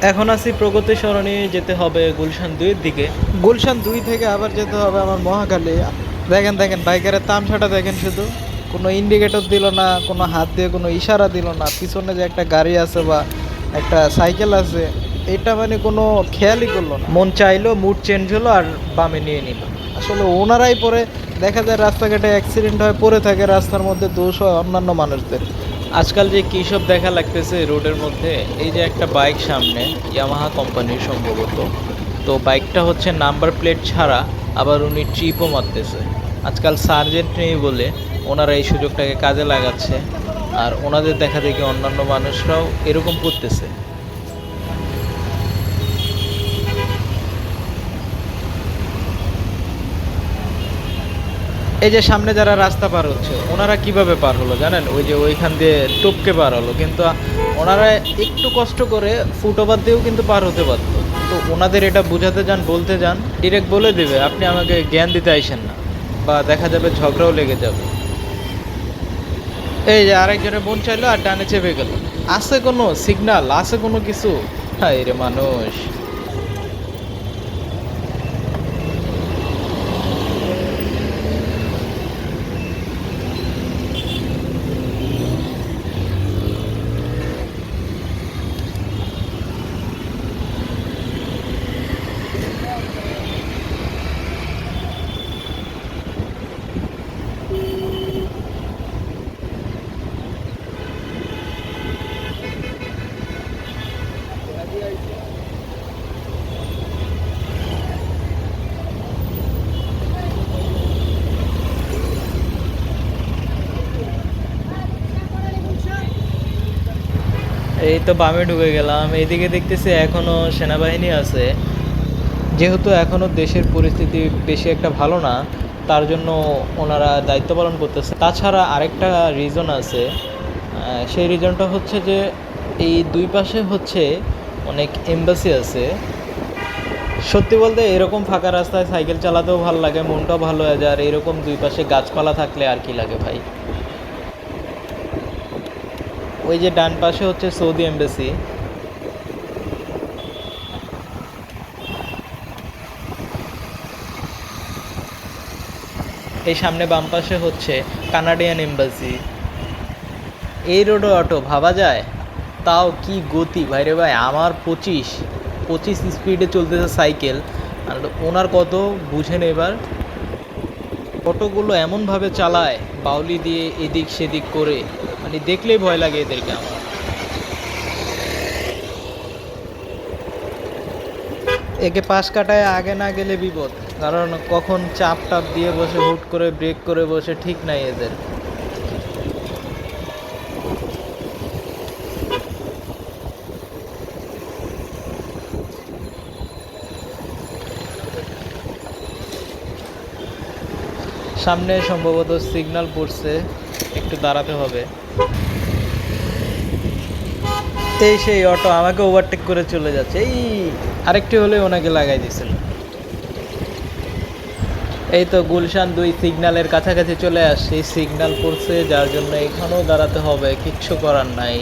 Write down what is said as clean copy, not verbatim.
এখন আছি প্রগতি সরণি, যেতে হবে গুলশান 2-এর দিকে। গুলশান 2 থেকে আবার যেতে হবে আমার মহাখালী। দেখেন দেখেন বাইকারের তামসাটা দেখেন শুধু। কোনো ইন্ডিকেটর দিল না, কোনো হাত দিয়ে কোনো ইশারা দিল না, পিছনে যে একটা গাড়ি আছে বা একটা সাইকেল আছে এটা মানে কোনো খেয়ালই করলো না। মন চাইলো, মুড চেঞ্জ হলো আর বামে নিয়ে নিল। আসলে ওনারাই পরে দেখা যায় রাস্তাঘাটে অ্যাক্সিডেন্ট হয়, পড়ে থাকে রাস্তার মধ্যে, দোষ হয় অন্যান্য মানুষদের। আজকাল যে কী সব দেখা লাগতেছে রোডের মধ্যে, এই যে একটা বাইক সামনে, ইয়ামাহা কোম্পানির সম্ভবত। তো বাইকটা হচ্ছে নাম্বার প্লেট ছাড়া, আবার উনি ট্রিপও মারতেছে। আজকাল সার্জেন্ট নেই বলে ওনারা এই সুযোগটাকে কাজে লাগাচ্ছে, আর ওনাদের দেখা দেখি অন্যান্য মানুষরাও এরকম করতেছে। এই যে সামনে যারা রাস্তা পার হচ্ছে ওনারা কিভাবে পার হলো জানেন? ওই যে ওইখান দিয়ে টপকে পার হলো, কিন্তু ওনারা একটু কষ্ট করে ফুটওভার দিয়েও কিন্তু পার হতে পারতো। তো ওনাদের এটা বোঝাতে যান, বলতে যান, ডিরেক্ট বলে দেবে আপনি আমাকে জ্ঞান দিতে আইসেন না, বা দেখা যাবে ঝগড়াও লেগে যাবে। এই যে আরেকজনের মন চাইলো আর ডানে চেপে গেল। আছে কোনো সিগনাল, আছে কোনো কিছু? হায় রে মানুষ। এই তো বামে ঢুকে গেলাম, এইদিকে দেখতেছি এখনো সেনাবাহিনী আছে। যেহেতু এখনও দেশের পরিস্থিতি বেশি একটা ভালো না, তার জন্য ওনারা দায়িত্ব পালন করতেছে। তাছাড়া আরেকটা রিজন আছে, সেই রিজনটা হচ্ছে যে এই দুই পাশে হচ্ছে অনেক এম্বাসি আছে। সত্যি বলতে এরকম ফাঁকা রাস্তায় সাইকেল চালাতেও ভালো লাগে, মনটাও ভালো হয়ে যায়। আর এরকম দুই পাশে গাছপালা থাকলে আর কি লাগে ভাই। ওই যে ডান পাশে হচ্ছে সৌদি এম্বাসি। এই সামনে বাম পাশে হচ্ছে কানাডিয়ান এম্বাসি। এই রোডে অটো ভাবা যায়? তাও কি গতি ভাইরে ভাই! আমার 25 স্পিডে চলতেছে সাইকেল, আর ওনার কত বুঝেন এবার। অটোগুলো এমনভাবে চালায় বাউলি দিয়ে এদিক সেদিক করে, মানে দেখলেই ভয় লাগে এদেরকে আমার। একে পাশ কাটায় আগে না গেলে বিপদ, কারণ কখন চাপ টাপ দিয়ে বসে, হুট করে ব্রেক করে বসে, ঠিক নাই এদের। সামনে সম্ভবত সিগন্যাল পড়ছে, একটু দাঁড়াতে হবে। এই সেই অটো আমাকে ওভারটেক করে চলে যাচ্ছে। এই আরেকটি হলে ওনাকে লাগাই দিছিল। এই তো গুলশান 2 সিগন্যালের কাছাকাছি চলে আসছি। সিগন্যাল পড়ছে যার জন্য এখানেও দাঁড়াতে হবে, কিচ্ছু করার নাই।